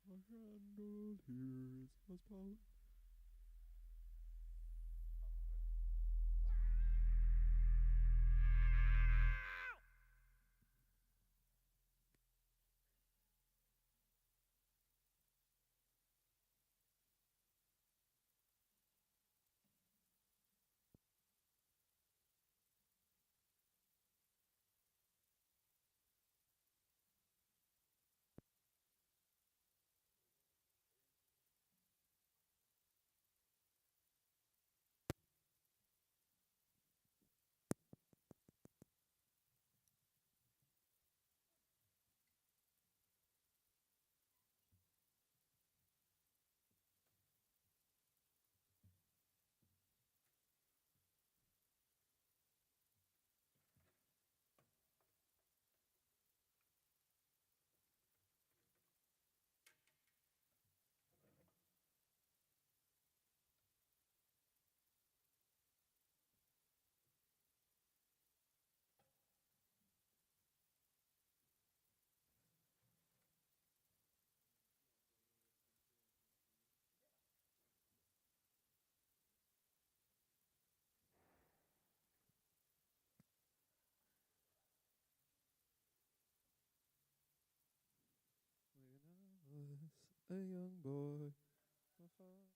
My candle here is a spout. When I was a young boy, my father.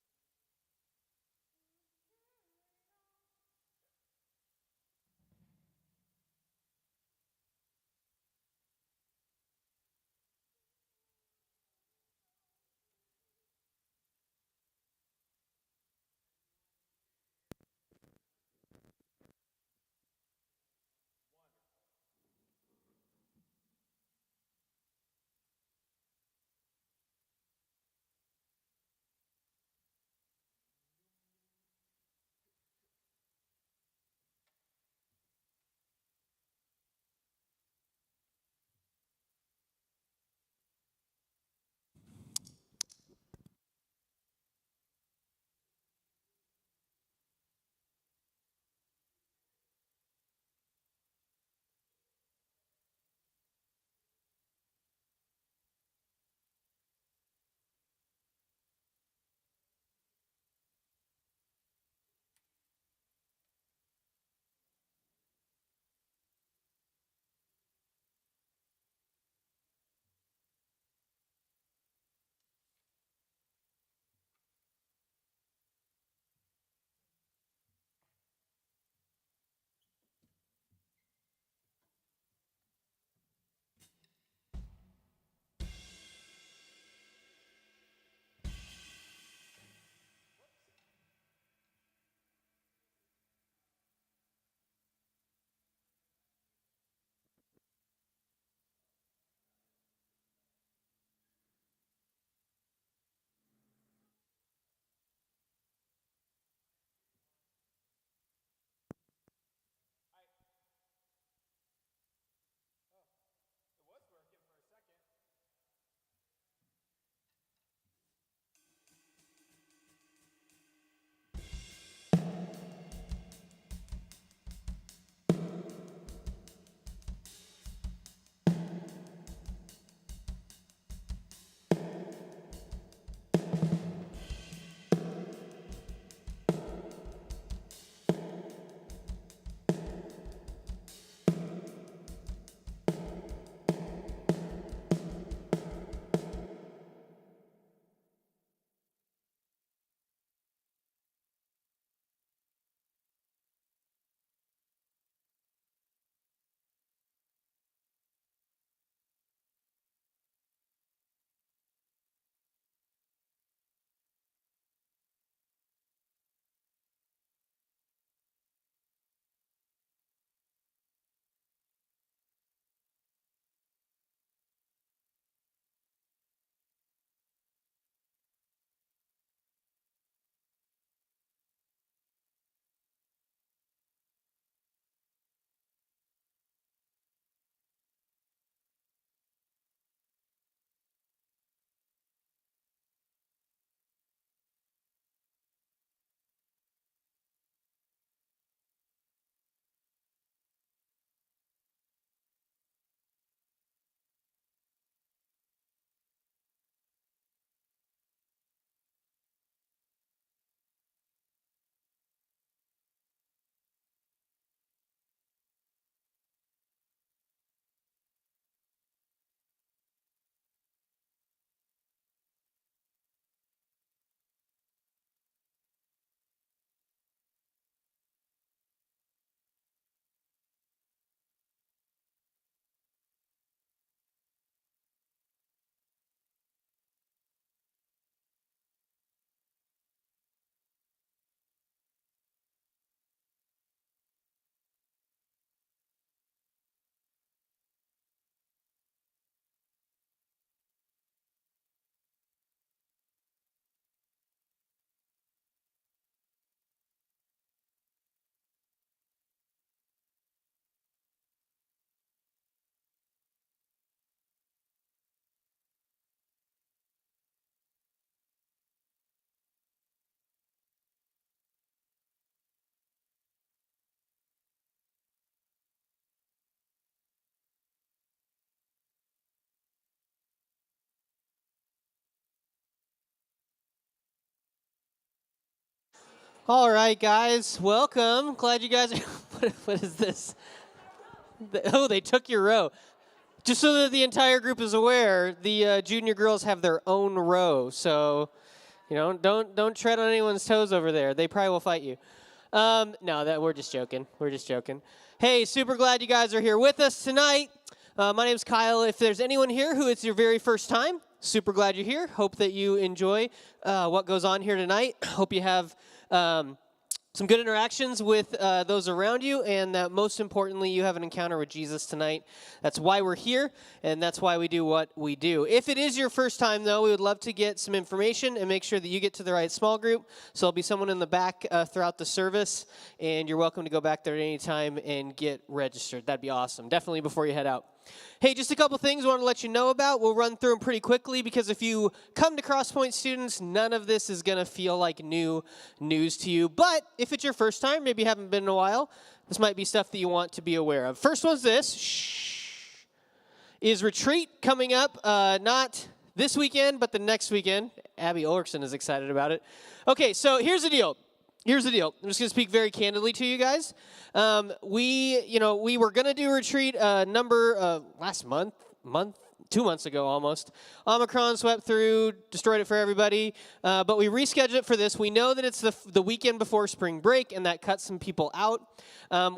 All right, guys, welcome. Glad you guys are, what is this? Oh, they took your row. Just so that the entire group is aware, the junior girls have their own row. So, don't tread on anyone's toes over there. They probably will fight you. No, we're just joking. We're just joking. Hey, super glad you guys are here with us tonight. My name's Kyle. If there's anyone here who it's your very first time, super glad you're here. Hope that you enjoy what goes on here tonight. Hope you have some good interactions with those around you, and that most importantly, you have an encounter with Jesus tonight. That's why we're here, and that's why we do what we do. If it is your first time, though, we would love to get some information and make sure that you get to the right small group. So there'll be someone in the back throughout the service, and you're welcome to go back there at any time and get registered. That'd be awesome. Definitely before you head out. Hey, just a couple things I want to let you know about. We'll run through them pretty quickly because if you come to CrossPoint students, none of this is going to feel like new news to you. But if it's your first time, maybe you haven't been in a while, this might be stuff that you want to be aware of. First one's this, is retreat coming up, not this weekend, but the next weekend. Abby Ulrichsen is excited about it. Okay, so here's the deal. I'm just going to speak very candidly to you guys. We were going to do a retreat last month, 2 months ago almost. Omicron swept through, destroyed it for everybody, but we rescheduled it for this. We know that it's the weekend before spring break, and that cuts some people out.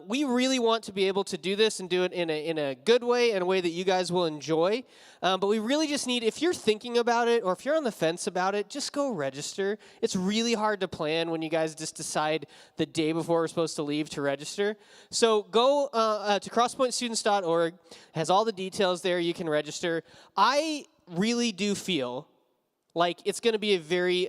We really want to be able to do this and do it in a good way, in a way that you guys will enjoy. But we really just need, if you're thinking about it or if you're on the fence about it, just go register. It's really hard to plan when you guys just decide the day before we're supposed to leave to register. So go to crosspointstudents.org. It has all the details there. You can register. I really do feel like it's going to be a very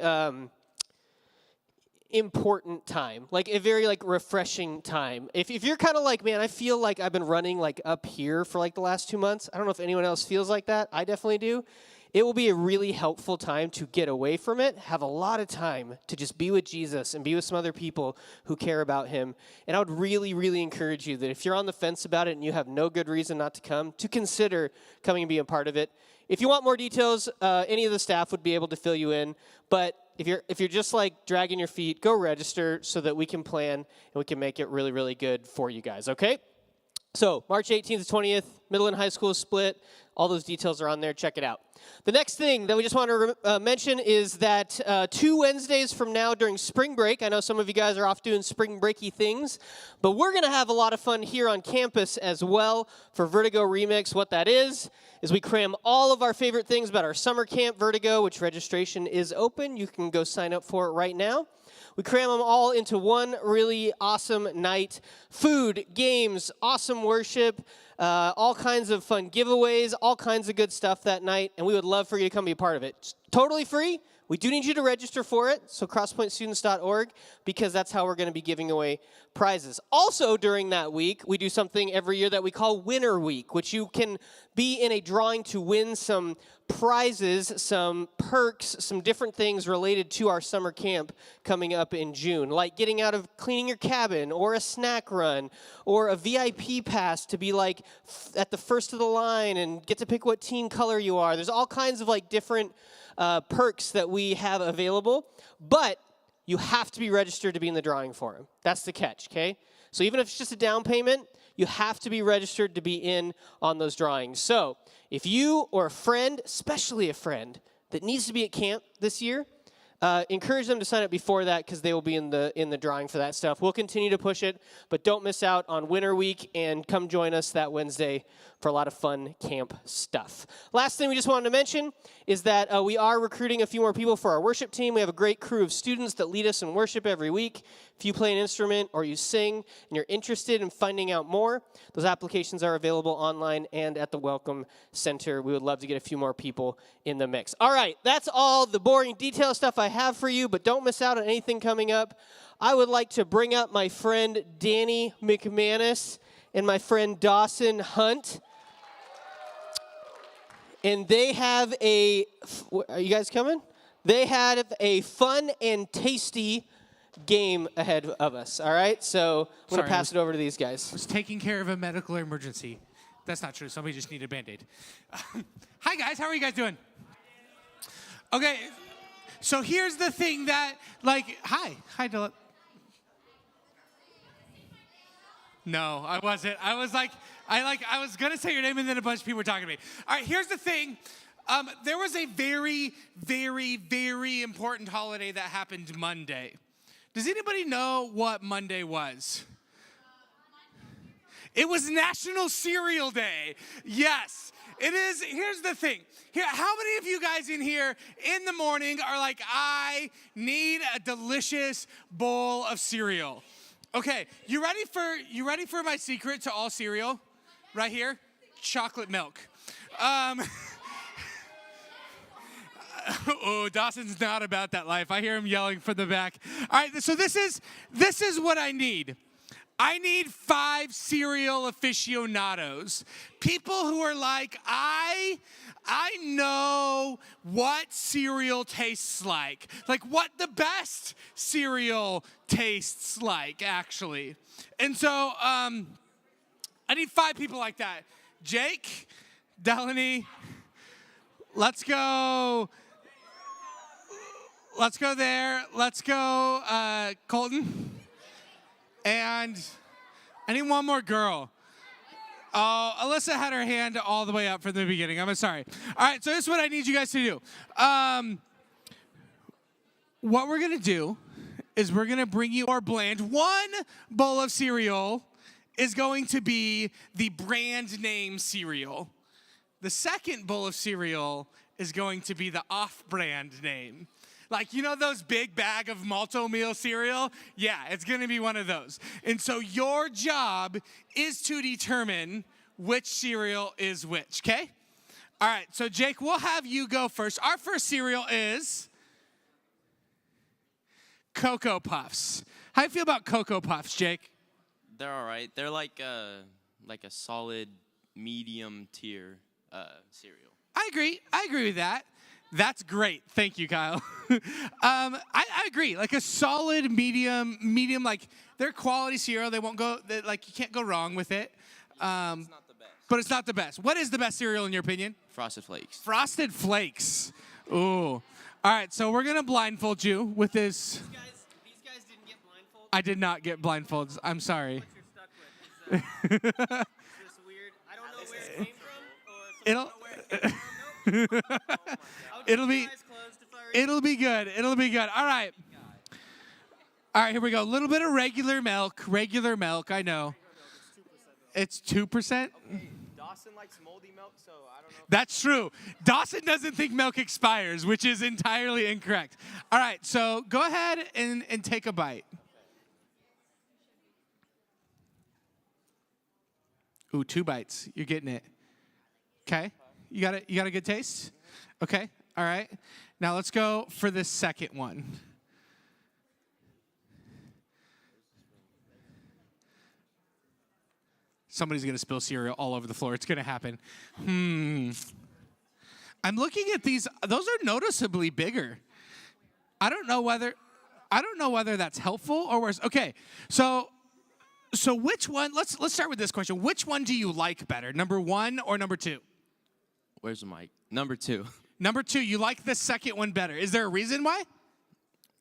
important time, like a very refreshing time. If you're kind of like, man, I feel like I've been running up here for the last 2 months. I don't know if anyone else feels like that. I definitely do. It will be a really helpful time to get away from it, have a lot of time to just be with Jesus and be with some other people who care about him. And I would really, really encourage you that if you're on the fence about it and you have no good reason not to come, to consider coming and being a part of it. If you want more details, any of the staff would be able to fill you in. But if you're just dragging your feet, go register so that we can plan and we can make it really, really good for you guys, okay? So March 18th to 20th, middle and high school split. All those details are on there. Check it out. The next thing that we just want to mention is that 2 Wednesdays from now during spring break, I know some of you guys are off doing spring breaky things, but we're going to have a lot of fun here on campus as well for Vertigo Remix. What that is we cram all of our favorite things about our summer camp, Vertigo, which registration is open. You can go sign up for it right now. We cram them all into one really awesome night. Food, games, awesome worship, all kinds of fun giveaways, all kinds of good stuff that night, and we would love for you to come be a part of it. It's totally free. We do need you to register for it, so crosspointstudents.org, because that's how we're going to be giving away prizes. Also, during that week, we do something every year that we call Winner Week, which you can be in a drawing to win some prizes, some perks, some different things related to our summer camp coming up in June, like getting out of cleaning your cabin, or a snack run, or a VIP pass to be at the first of the line and get to pick what team color you are. There's all kinds of different perks that we have available, but you have to be registered to be in the drawing for them. That's the catch, okay? So even if it's just a down payment, you have to be registered to be in on those drawings. So if you or a friend, especially a friend, that needs to be at camp this year, encourage them to sign up before that because they will be in the drawing for that stuff. We'll continue to push it, but don't miss out on Winter Week and come join us that Wednesday for a lot of fun camp stuff. Last thing we just wanted to mention is that we are recruiting a few more people for our worship team. We have a great crew of students that lead us in worship every week. If you play an instrument or you sing and you're interested in finding out more, those applications are available online and at the Welcome Center. We would love to get a few more people in the mix. All right, that's all the boring detail stuff I have for you, but don't miss out on anything coming up. I would like to bring up my friend Danny McManus and my friend Dawson Hunt. And they have are you guys coming? They had a fun and tasty game ahead of us, all right? So I'm going to pass it over to these guys. I was taking care of a medical emergency. That's not true. Somebody just needed a Band-Aid. Hi, guys. How are you guys doing? Okay. So here's the thing that, hi, Dylan. No, I wasn't. I was gonna say your name, and then a bunch of people were talking to me. All right, here's the thing. There was a very, very, very important holiday that happened Monday. Does anybody know what Monday was? It was National Cereal Day. Yes, it is. Here's the thing. How many of you guys in here in the morning are like, I need a delicious bowl of cereal? Okay, you ready for my secret to all cereal? Right here, chocolate milk. Oh, Dawson's not about that life. I hear him yelling from the back. All right, so this is what I need. I need 5 cereal aficionados. People who are like, I know what cereal tastes like what the best cereal tastes like, actually. And so I need 5 people like that. Jake, Delaney, let's go there. Let's go, Colton. And I need one more girl. Oh, Alyssa had her hand all the way up from the beginning. I'm sorry. All right, so this is what I need you guys to do. What we're going to do is we're going to bring you our blend. One bowl of cereal is going to be the brand name cereal. The second bowl of cereal is going to be the off-brand name. Like, you know those big bag of malto meal cereal? Yeah, it's going to be one of those. And so your job is to determine which cereal is which, okay? All right, so Jake, we'll have you go first. Our first cereal is Cocoa Puffs. How do you feel about Cocoa Puffs, Jake? They're all right. They're like a solid medium tier cereal. I agree with that. That's great. Thank you, Kyle. I agree. Like a solid medium, like they're quality cereal. They won't go, like you can't go wrong with it. It's not the best. But it's not the best. What is the best cereal in your opinion? Frosted Flakes. Frosted Flakes. Ooh. All right, so we're going to blindfold you with this. These guys didn't get blindfolds? I did not get blindfolds. I'm sorry. What you're stuck with is this weird. I don't know where it came from. Or It'll. It'll be good. It'll be good. All right. All right, here we go. A little bit of regular milk. I know. It's 2%? Okay, Dawson likes moldy milk, so I don't know. That's true. Dawson doesn't think milk expires, which is entirely incorrect. All right, so go ahead and take a bite. Ooh, 2 bites. You're getting it. Okay. You got a good taste? Okay. All right. Now let's go for the second one. Somebody's going to spill cereal all over the floor. It's going to happen. I'm looking at these. Those are noticeably bigger. I don't know whether that's helpful or worse. Okay. So which one? Let's start with this question. Which one do you like better? Number 1 or number 2? Where's the mic? Number 2. Number 2, you like the second one better. Is there a reason why?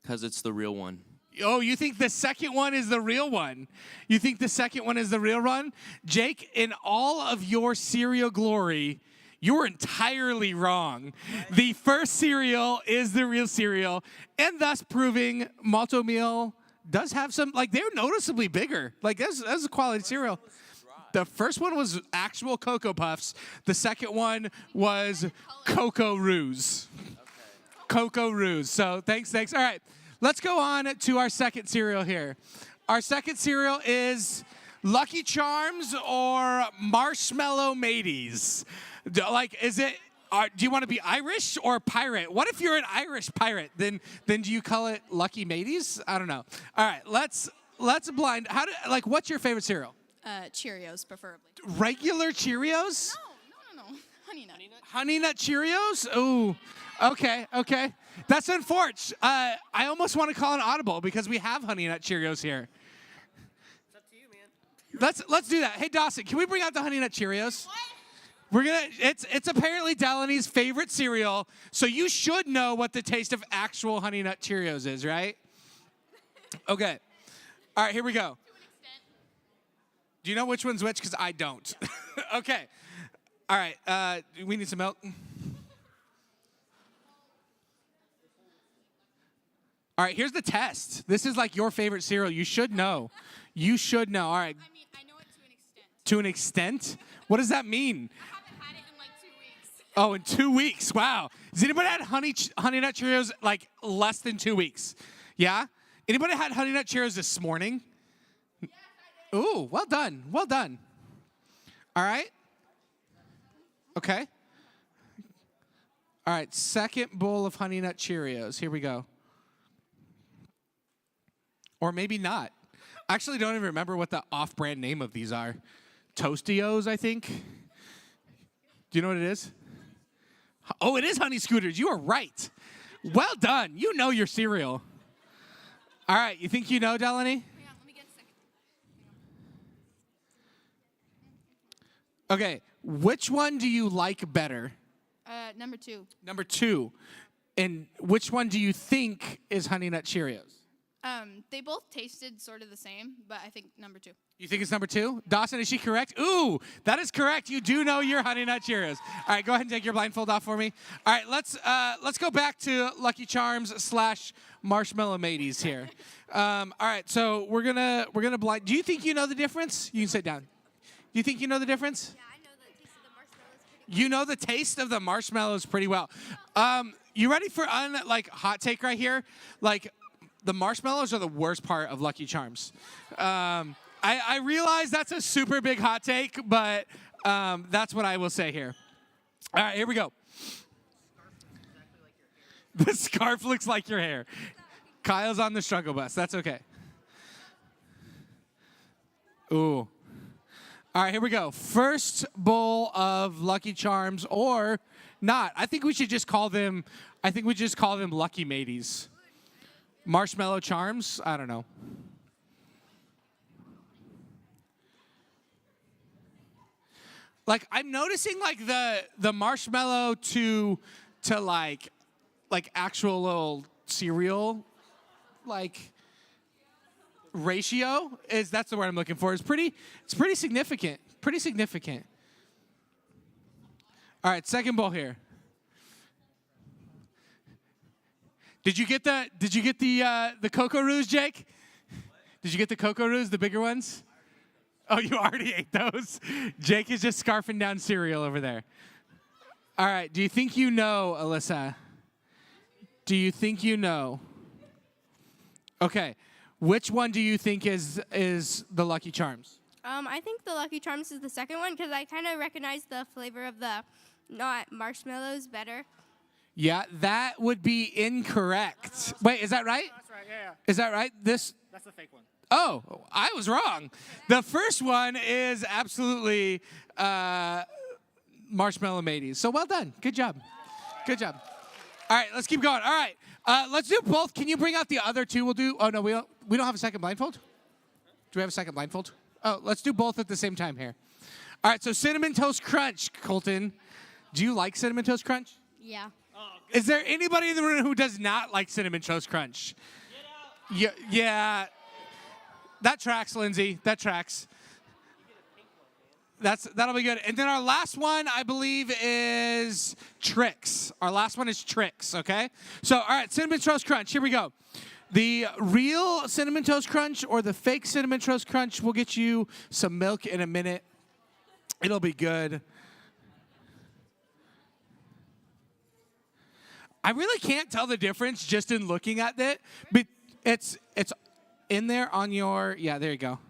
Because it's the real one. Oh, you think the second one is the real one? You think the second one is the real one? Jake, in all of your cereal glory, you were entirely wrong. The first cereal is the real cereal, and thus proving malto meal does have some, like they're noticeably bigger. Like that's a quality cereal. The first one was actual Cocoa Puffs. The second one was Cocoa Roos. Okay. Cocoa Roos. So thanks. All right, let's go on to our second cereal here. Our second cereal is Lucky Charms or Marshmallow Mateys. Is it? Do you want to be Irish or pirate? What if you're an Irish pirate? Then do you call it Lucky Mateys? I don't know. All right, let's blind. What's your favorite cereal? Cheerios, preferably. Regular Cheerios? No. Honey Nut. Honey Nut Cheerios? Ooh. Okay. That's unfortunate. I almost want to call an audible because we have Honey Nut Cheerios here. It's up to you, man. Let's do that. Hey Dawson, can we bring out the Honey Nut Cheerios? What? It's apparently Delaney's favorite cereal, so you should know what the taste of actual Honey Nut Cheerios is, right? Okay. All right, here we go. Do you know which one's which? Because I don't. Okay. All right. We need some milk. All right, here's the test. This is like your favorite cereal. You should know. You should know. All right. I mean, I know it to an extent. To an extent? What does that mean? I haven't had it in like 2 weeks. Oh, in 2 weeks. Wow. Has anybody had Honey Nut Cheerios like less than 2 weeks? Yeah? Anybody had Honey Nut Cheerios this morning? Yes, I did. Ooh, well done. Well done. All right. Okay. All right, second bowl of Honey Nut Cheerios. Here we go. Or maybe not. I actually don't even remember what the off-brand name of these are. Toastios, I think. Do you know what it is? Oh, it is Honey Scooters. You are right. Well done. You know your cereal. All right, you think you know, Delaney? Hang on, let me get a second. Okay, which one do you like better? Number 2. Number 2. And which one do you think is Honey Nut Cheerios? They both tasted sort of the same, but I think number 2. You think it's number 2? Dawson, is she correct? Ooh, that is correct. You do know your Honey Nut Cheerios. All right, go ahead and take your blindfold off for me. All right, let's go back to Lucky Charms / Marshmallow Mateys here. All right, so we're gonna blind. Do you think you know the difference? You can sit down. Do you think you know the difference? Yeah, I know the taste of the marshmallows pretty You know the taste of the marshmallows pretty well. You ready for hot take right here? Like, the marshmallows are the worst part of Lucky Charms. I realize that's a super big hot take, but that's what I will say here. All right, here we go. The scarf looks like your hair. Kyle's on the struggle bus. That's okay. Ooh. All right, here we go. First bowl of Lucky Charms, or not. I think we should just call them Lucky Mateys. Marshmallow Charms? I don't know. Like, I'm noticing like the marshmallow to like actual little cereal like ratio that's the word I'm looking for. It's pretty significant. Pretty significant. All right, second bowl here. Did you get the Cocoa Roos, Jake? Did you get the Cocoa Roos, the bigger ones? Oh, you already ate those? Jake is just scarfing down cereal over there. All right, do you think you know, Alyssa? Do you think you know? Okay, which one do you think is the Lucky Charms? I think the Lucky Charms is the second one because I kind of recognize the flavor of the not marshmallows better. Yeah, that would be incorrect. Wait, is that right? That's right, yeah. Is that right? That's the fake one. Oh, I was wrong. The first one is absolutely Marshmallow Mateys. So well done. Good job. Good job. All right, let's keep going. All right, let's do both. Can you bring out the other two? We'll do. Oh no, we don't have a second blindfold. Do we have a second blindfold? Oh, let's do both at the same time here. All right, so Cinnamon Toast Crunch, Colton. Do you like Cinnamon Toast Crunch? Yeah. Is there anybody in the room who does not like Cinnamon Toast Crunch? Get out. Yeah. That tracks, Lindsay. That tracks. That'll be good. And then our last one, I believe, is Trix. Our last one is Trix, okay? So, all right, Cinnamon Toast Crunch. Here we go. The real Cinnamon Toast Crunch or the fake Cinnamon Toast Crunch, we'll get you some milk in a minute. It'll be good. I really can't tell the difference just in looking at it, but it's in there on your, yeah, there you go.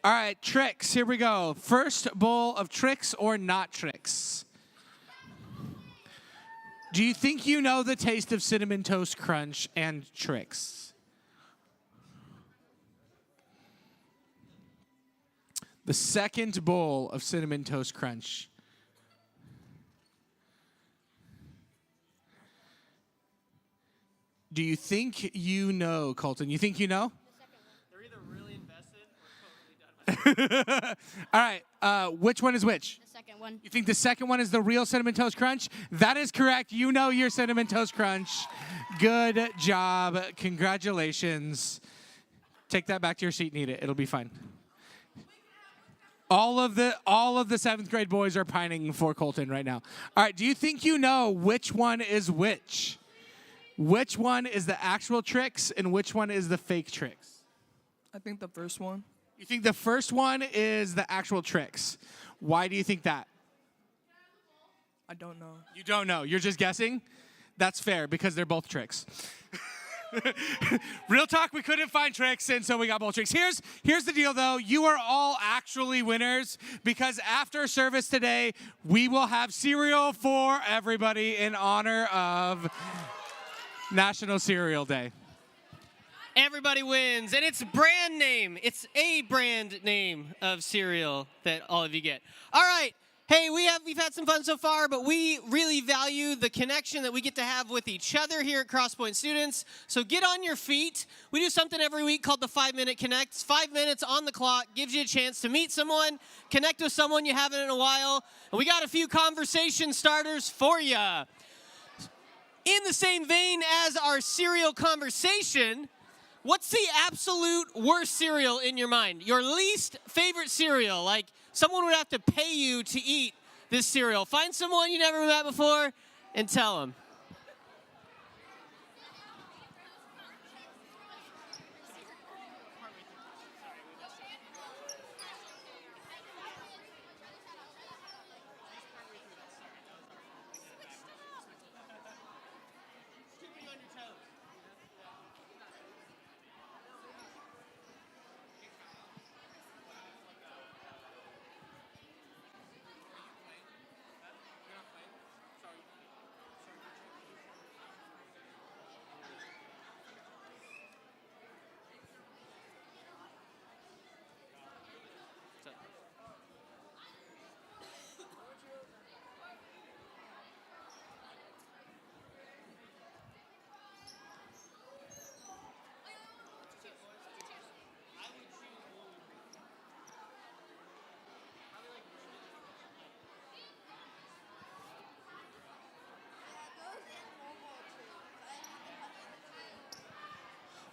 All right, Trix, here we go. First bowl of Trix or not Trix? Do you think you know the taste of Cinnamon Toast Crunch and Trix? The second bowl of Cinnamon Toast Crunch. Do you think you know, Colton? You think you know? They're either really invested or totally done with it. All right, which one is which? The second one. You think the second one is the real Cinnamon Toast Crunch? That is correct. You know your Cinnamon Toast Crunch. Good job. Congratulations. Take that back to your seat and eat it. It'll be fine. All of the 7th grade boys are pining for Colton right now. All right, do you think you know which one is which? Which one is the actual tricks and which one is the fake tricks? I think the first one. You think the first one is the actual tricks. Why do you think that? I don't know. You don't know. You're just guessing? That's fair because they're both tricks. Real talk, we couldn't find tricks, and so we got both tricks. Here's the deal, though. You are all actually winners because after service today, we will have cereal for everybody in honor of National Cereal Day. Everybody wins, and it's brand name. It's a brand name of cereal that all of you get. All right. Hey, we've had some fun so far, but we really value the connection that we get to have with each other here at CrossPoint students. So get on your feet. We do something every week called the 5-Minute Connect. It's 5 minutes on the clock, gives you a chance to meet someone, connect with someone you haven't in a while, and we got a few conversation starters for you. In the same vein as our cereal conversation, what's the absolute worst cereal in your mind? Your least favorite cereal, like someone would have to pay you to eat this cereal. Find someone you never met before and tell them.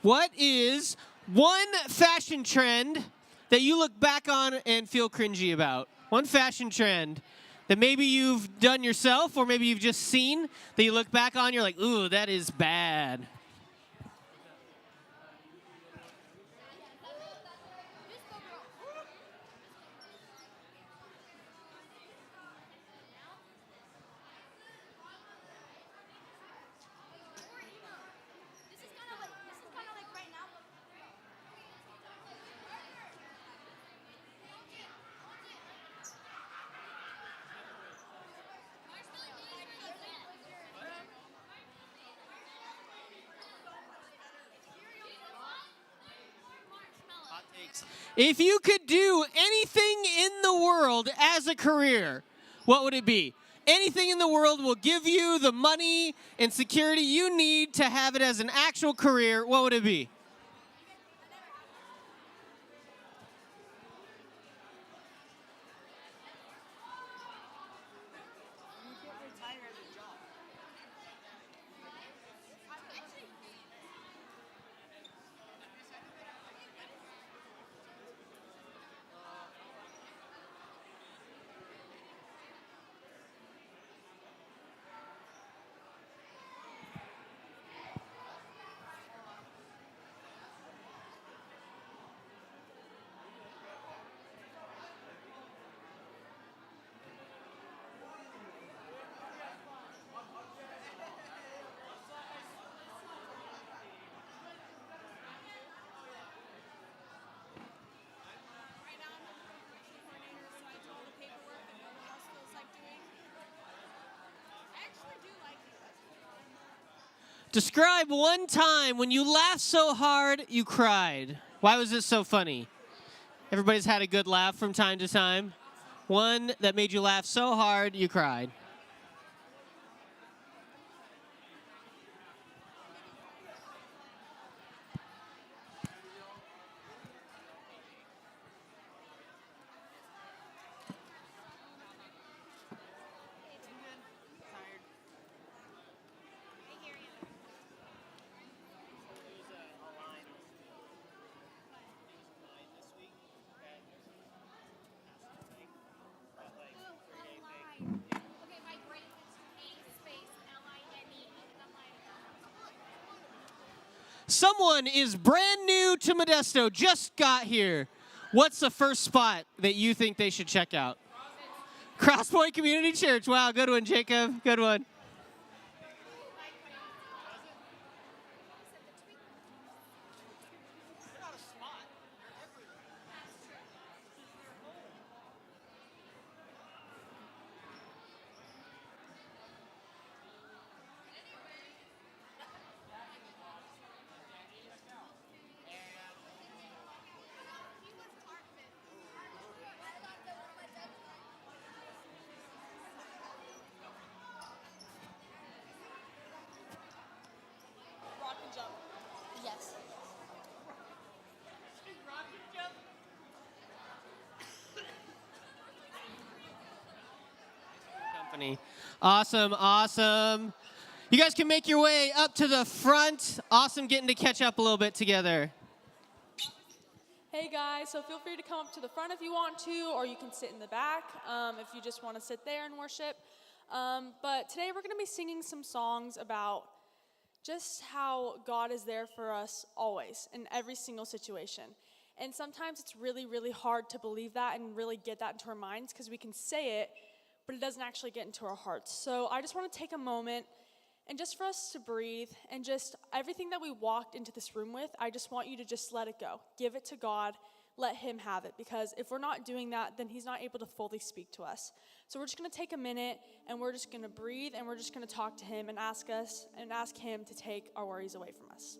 What is one fashion trend that you look back on and feel cringy about? One fashion trend that maybe you've done yourself or maybe you've just seen that you look back on, you're like, ooh, that is bad. If you could do anything in the world as a career, what would it be? Anything in the world will give you the money and security you need to have it as an actual career. What would it be? Describe one time when you laughed so hard you cried. Why was this so funny? Everybody's had a good laugh from time to time. One that made you laugh so hard you cried. someone is brand new to Modesto, just got here, what's the first spot that you think they should check out? CrossPoint Community Church. Wow, good one, Jacob. Good one. Yes. Company. Awesome, awesome. You guys can make your way up to the front. Awesome getting to catch up a little bit together. Hey guys, so feel free to come up to the front if you want to, or you can sit in the back if you just want to sit there and worship. But today we're going to be singing some songs about just how God is there for us always in every single situation. And sometimes it's really, really hard to believe that and really get that into our minds because we can say it, but it doesn't actually get into our hearts. So I just want to take a moment and just for us to breathe and just everything that we walked into this room with, I just want you to just let it go. Give it to God. Let him have it. Because if we're not doing that, then he's not able to fully speak to us. So we're just going to take a minute and we're just going to breathe and we're just going to talk to him and ask him to take our worries away from us.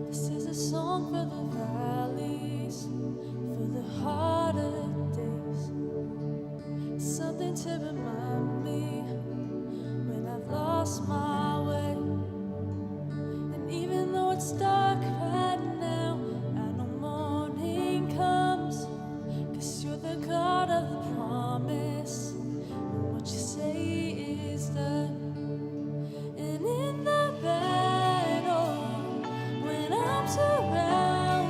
This is a song for the valleys, for the harder days. Something to remind me when I've lost my way. And even though it's dark right now, I know morning comes. 'Cause you're the God of the promise, and what you say is done. And in the battle, when I'm surrounded,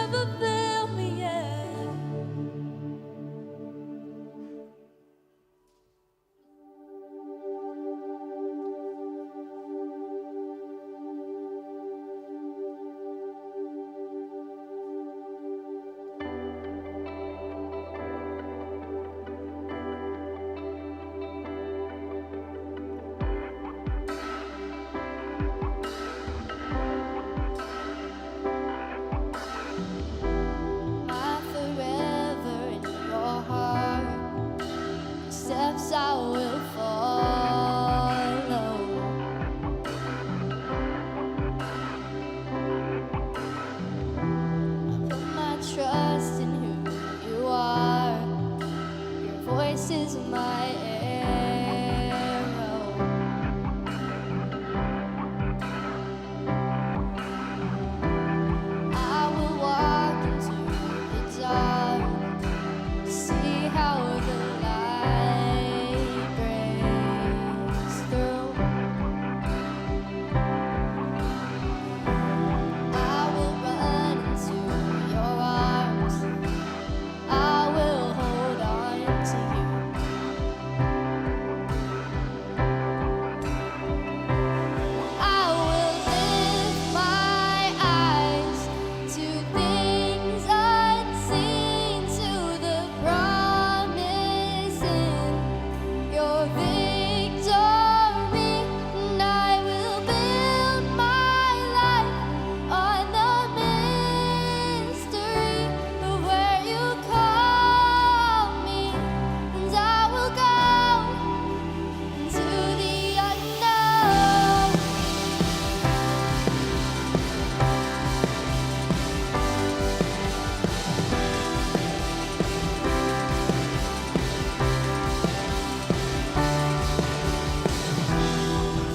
never failed me yet. My forever in your heart, steps I will follow. I put my trust in who you are. Your voice is my arrow. I will walk into the dark, see how the light breaks through. I will run into your arms. I will hold on to you. I will lift my eyes to things unseen, to the promise in your victory, and I will build my life on the mystery of where you call me, and I will go into the unknown.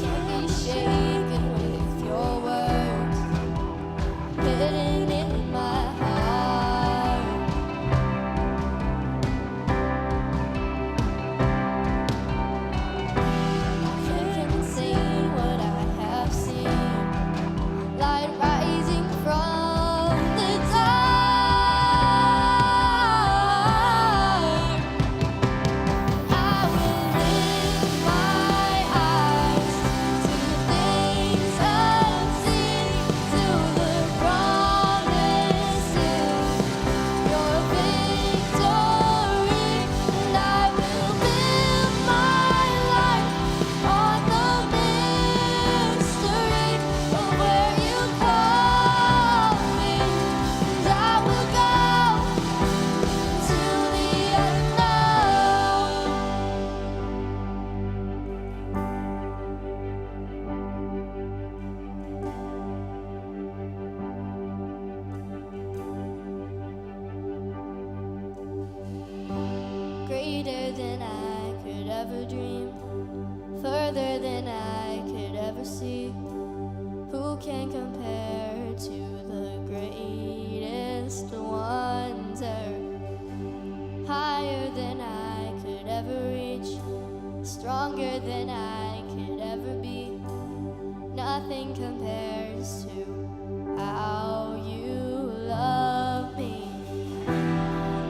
Can't be shaken with your words, hidden in my heart. Can't contain what I have seen, light rising from the dark. I will lift my eyes to things unseen, to the promise in your victory, and I will build my life on the mystery of where you call me, and I will go to the unknown. Greater than I could ever dream, further than I could ever see. Who can compare to the greatest wonder? Higher than I could ever reach, stronger than I could ever be. Nothing compares to how you love me.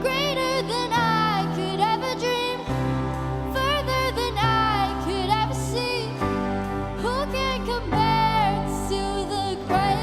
Greater than I could ever dream, further than I could ever see. Who can compare to the great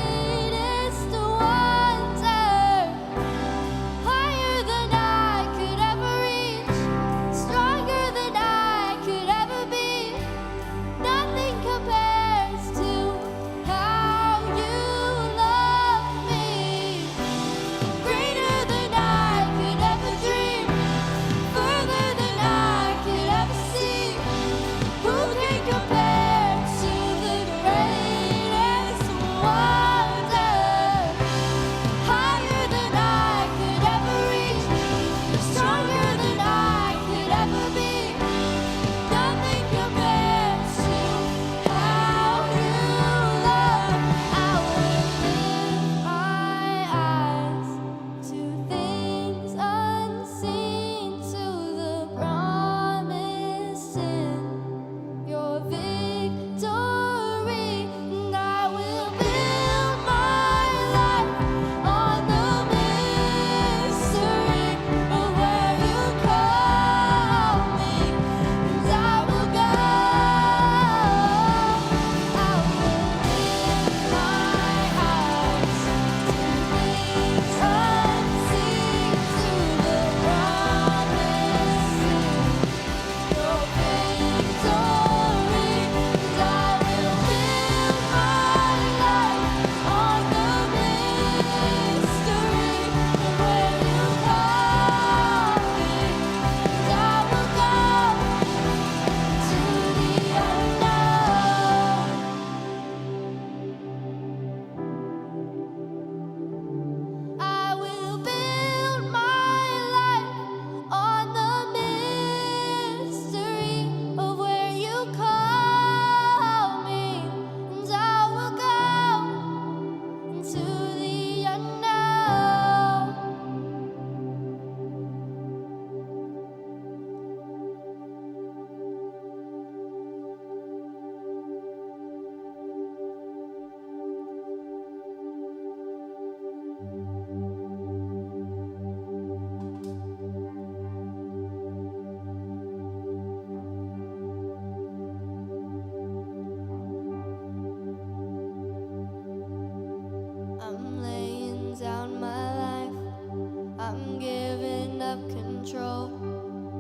I'm giving up control.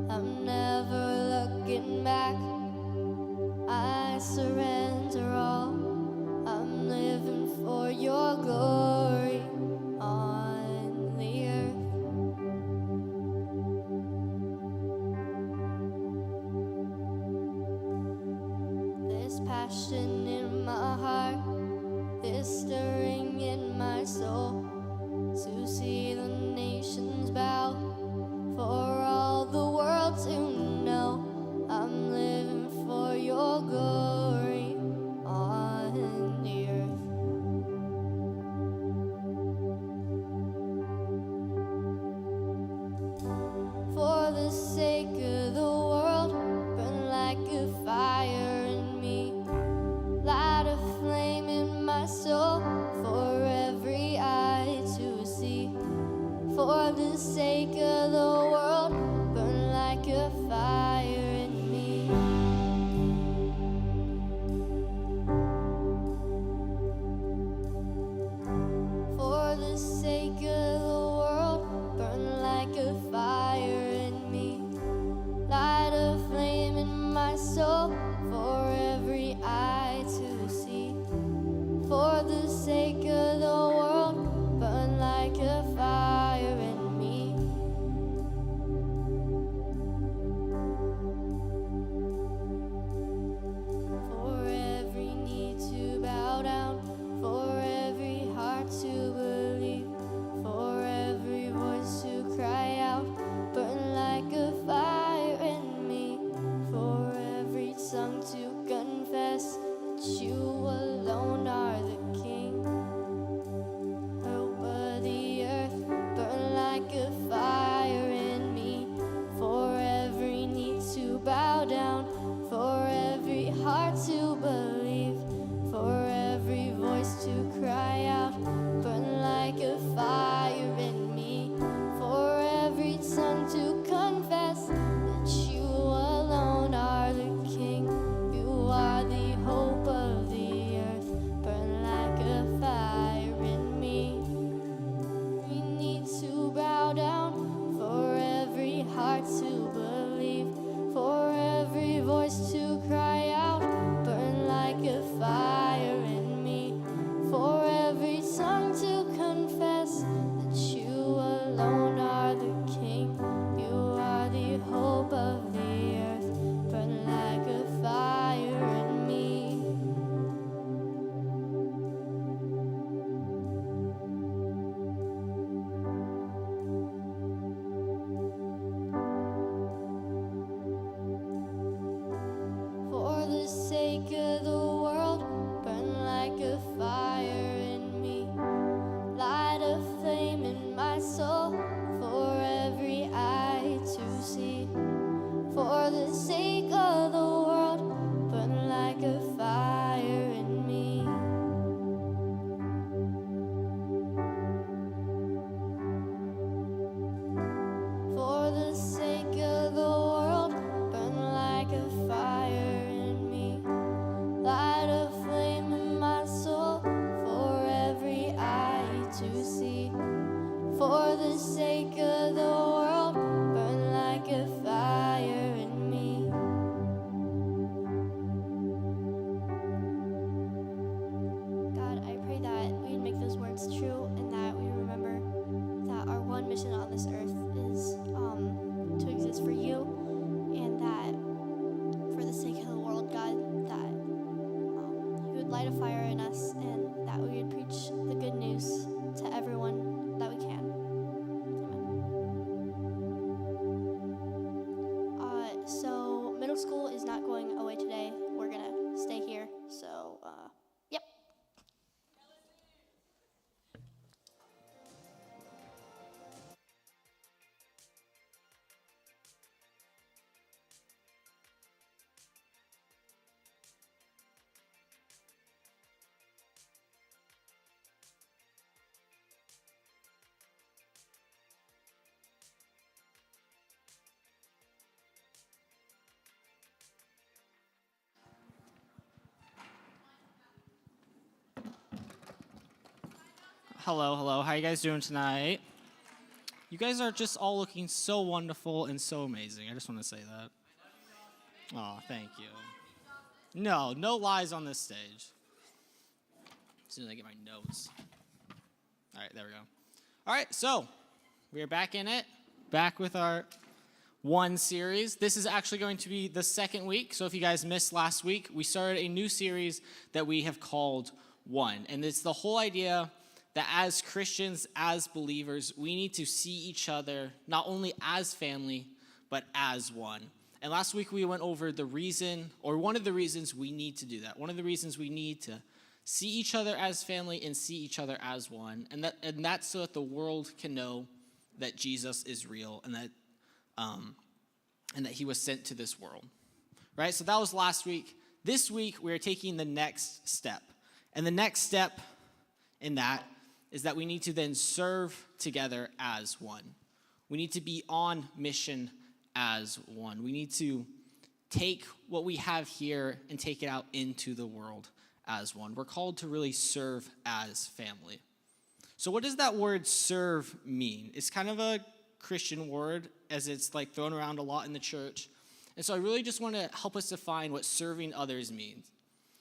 I'm never looking back. I surrender all. I'm living for your glory on the earth. This passion in my heart, this stirring in my soul, to see the nations bow, for all the world to know. I'm living for your glory on the earth. For the sake of the world, burn like a fire in me. Light a flame in my soul for every eye to see. For the sake of the world, burn like a fire in me. For the sake of the world, burn like a fire in me. Light a flame in my soul for every eye to see. For the sake of the world, burn like a fire in me. For every knee to bow down, for every heart to believe, for every voice to cry out, burn like a fire in me. For every tongue to confess that you alone are the King. Over the earth, burn like a fire in me. For every knee to bow down, for every heart to believe, for every voice to cry out, burn like a fire in me. For every tongue to confess that you alone are the King. You are the hope of the earth, burn like a fire in me. We need to bow down, for every heart to believe, for every voice to cry out, burn like a fire in me. For every tongue to confess that you alone are the King. You are the hope of the earth, burn like a fire in me. For the sake of the world, burn like a fire in me. Light a flame in my soul for every eye to see. For the sake of the world, burn like a fire in me. For the sake of the world, burn like a fire in me. Light a flame in my soul for every eye to see. For the sake of the world, burn like a fire in me. God, I pray that we'd make those words true and that we remember that our one mission on this earth is to exist for you, and that for the sake of the world, God, that you would light a fire in us and that we would preach the good news to everyone that we can. Amen. So middle school is not going away today. We're gonna stay here. So, yep. Hello, hello. How you guys doing tonight? You guys are just all looking so wonderful and so amazing. I just want to say that. Oh, thank you. No lies on this stage. As soon as I get my notes. All right, there we go. All right, so we are back in it, back with our One series. This is actually going to be the second week. So if you guys missed last week, we started a new series that we have called One. And it's the whole idea that as Christians, as believers, we need to see each other not only as family, but as one. And last week we went over the reason, or one of the reasons we need to do that. One of the reasons we need to see each other as family and see each other as one. And that's so that the world can know that Jesus is real and that he was sent to this world. Right? So that was last week. This week we are taking the next step. And the next step in that is that we need to then serve together as one. We need to be on mission as one. We need to take what we have here and take it out into the world as one. We're called to really serve as family. So what does that word serve mean? It's kind of a Christian word, as it's like thrown around a lot in the church. And so I really just want to help us define what serving others means.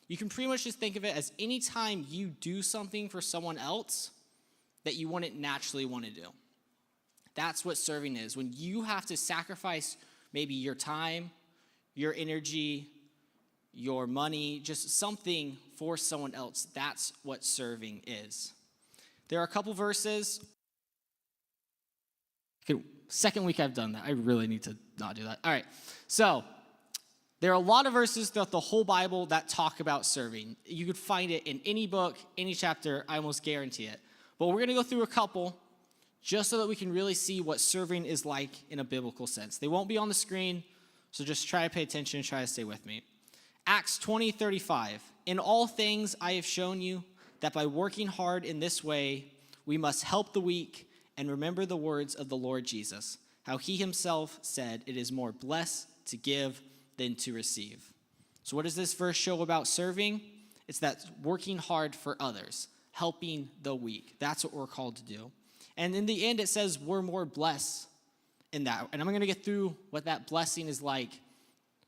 You can pretty much just think of it as any time you do something for someone else that you wouldn't naturally want to do. That's what serving is. When you have to sacrifice maybe your time, your energy, your money, just something for someone else, that's what serving is. There are a couple verses. Okay, second week I've done that. I really need to not do that. All right, so there are a lot of verses throughout the whole Bible that talk about serving. You could find it in any book, any chapter, I almost guarantee it. But we're going to go through a couple just so that we can really see what serving is like in a biblical sense. They won't be on the screen, so just try to pay attention and try to stay with me. Acts 20:35. In all things I have shown you that by working hard in this way, we must help the weak and remember the words of the Lord Jesus, how he himself said, it is more blessed to give than to receive. So what does this verse show about serving? It's that working hard for others, helping the weak. That's what we're called to do. And in the end, it says we're more blessed in that. And I'm going to get through what that blessing is like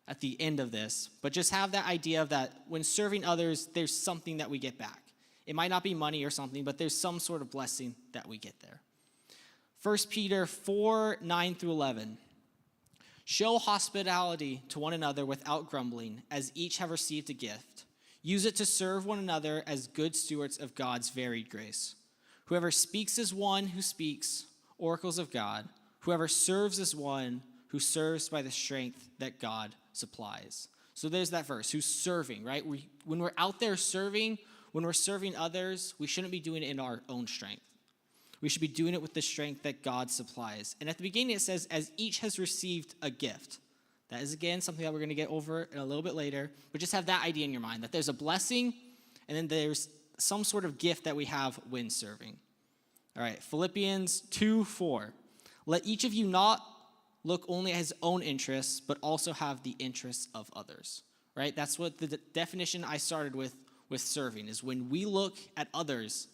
at the end of this. But just have that idea of that when serving others, there's something that we get back. It might not be money or something, but there's some sort of blessing that we get there. 1 Peter 4:9-11. Show hospitality to one another without grumbling, as each have received a gift. Use it to serve one another as good stewards of God's varied grace. Whoever speaks is one who speaks oracles of God. Whoever serves is one who serves by the strength that God supplies. So there's that verse, who's serving, right? When we're out there serving, when we're serving others, we shouldn't be doing it in our own strength. We should be doing it with the strength that God supplies. And at the beginning it says, as each has received a gift. That is, again, something that we're going to get over in a little bit later. But just have that idea in your mind, that there's a blessing, and then there's some sort of gift that we have when serving. All right, Philippians 2:4. Let each of you not look only at his own interests, but also have the interests of others. Right? That's what the definition I started with serving, is when we look at others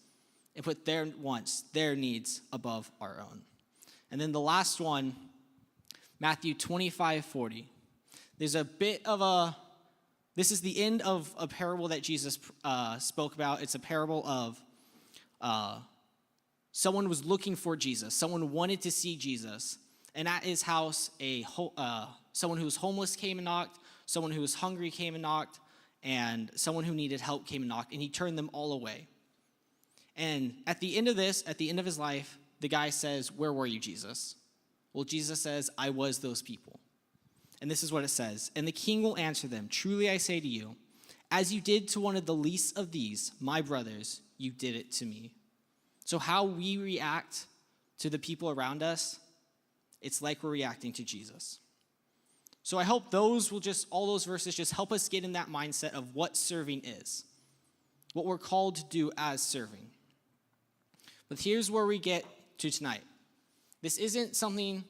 and put their wants, their needs above our own. And then the last one, Matthew 25:40. There's a bit of this is the end of a parable that Jesus spoke about. It's a parable of someone was looking for Jesus. Someone wanted to see Jesus. And at his house, someone who was homeless came and knocked. Someone who was hungry came and knocked. And someone who needed help came and knocked. And he turned them all away. And at the end of this, at the end of his life, the guy says, where were you, Jesus? Well, Jesus says, I was those people. And this is what it says. And the king will answer them, truly I say to you, as you did to one of the least of these, my brothers, you did it to me. So how we react to the people around us, it's like we're reacting to Jesus. So I hope all those verses just help us get in that mindset of what serving is, what we're called to do as serving. But here's where we get to tonight. This is something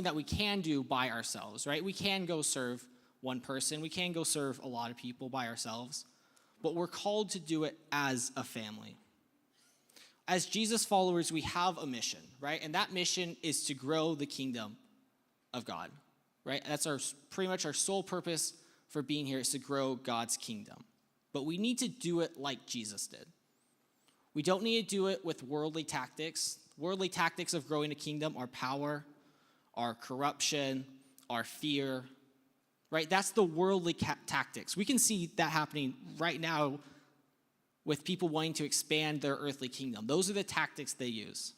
that we can do by ourselves, right? We can go serve one person. We can go serve a lot of people by ourselves. But we're called to do it as a family. as Jesus followers, we have a mission, right? And that mission is to grow the kingdom of God, right? That's pretty much our sole purpose for being here, is to grow God's kingdom. But we need to do it like Jesus did. We don't need to do it with worldly tactics. Worldly tactics of growing a kingdom are power, are corruption, are fear, right? That's the worldly tactics. We can see that happening right now with people wanting to expand their earthly kingdom. Those are the tactics they use.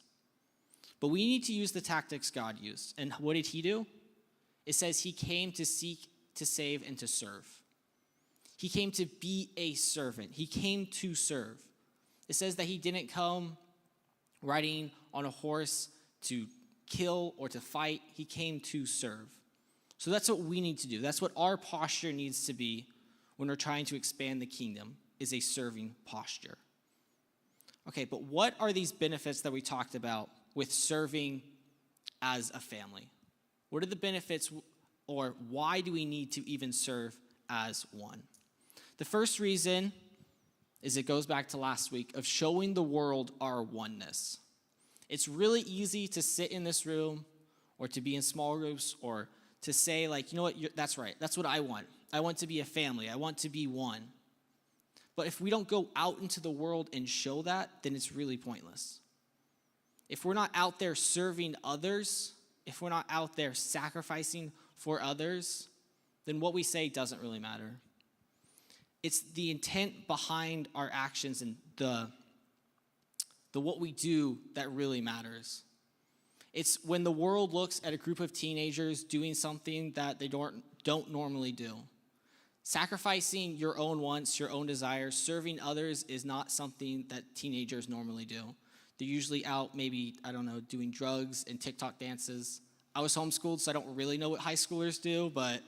But we need to use the tactics God used. And what did he do? It says he came to seek, to save, and to serve. He came to be a servant. He came to serve. It says that he didn't come riding on a horse to kill or to fight. He came to serve. So that's what we need to do. That's what our posture needs to be when we're trying to expand the kingdom, is a serving posture. Okay, but what are these benefits that we talked about with serving as a family? What are the benefits, or why do we need to even serve as one? The first reason is, it goes back to last week, of showing the world our oneness. It's really easy to sit in this room or to be in small groups or to say, like, you know what, that's right. That's what I want. I want to be a family. I want to be one. But if we don't go out into the world and show that, then it's really pointless. If we're not out there serving others, if we're not out there sacrificing for others, then what we say doesn't really matter. It's the intent behind our actions and the what we do that really matters. It's when the world looks at a group of teenagers doing something that they don't normally do. Sacrificing your own wants, your own desires, serving others is not something that teenagers normally do. They're usually out, maybe, I don't know, doing drugs and TikTok dances. I was homeschooled, so I don't really know what high schoolers do, but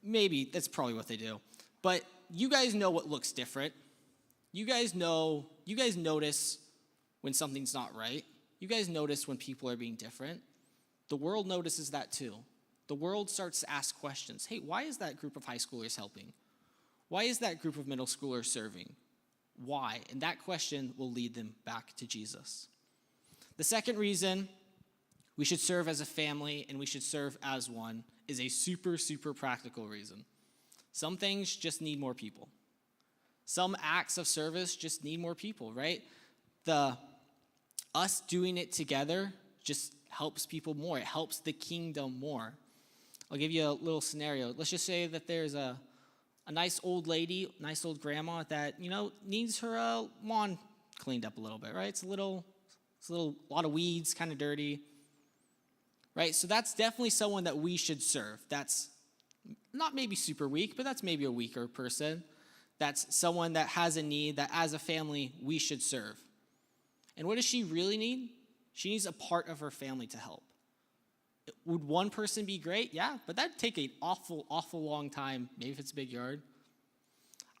maybe that's probably what they do. But you guys know what looks different. You guys notice when something's not right. You guys notice when people are being different. The world notices that too. The world starts to ask questions. Hey, why is that group of high schoolers helping? Why is that group of middle schoolers serving? Why? And that question will lead them back to Jesus. The second reason we should serve as a family and we should serve as one is a super, super practical reason. Some things just need more people. Some acts of service just need more people, right? Us doing it together just helps people more. It helps the kingdom more. I'll give you a little scenario. Let's just say that there's a nice old lady, nice old grandma that, needs her lawn cleaned up a little bit, right? It's a lot of weeds, kind of dirty, right? So that's definitely someone that we should serve. That's not maybe super weak, but that's maybe a weaker person. That's someone that has a need that as a family we should serve. And what does she really need? She needs a part of her family to help. Would one person be great? Yeah, but that'd take an awful, awful long time, maybe if it's a big yard.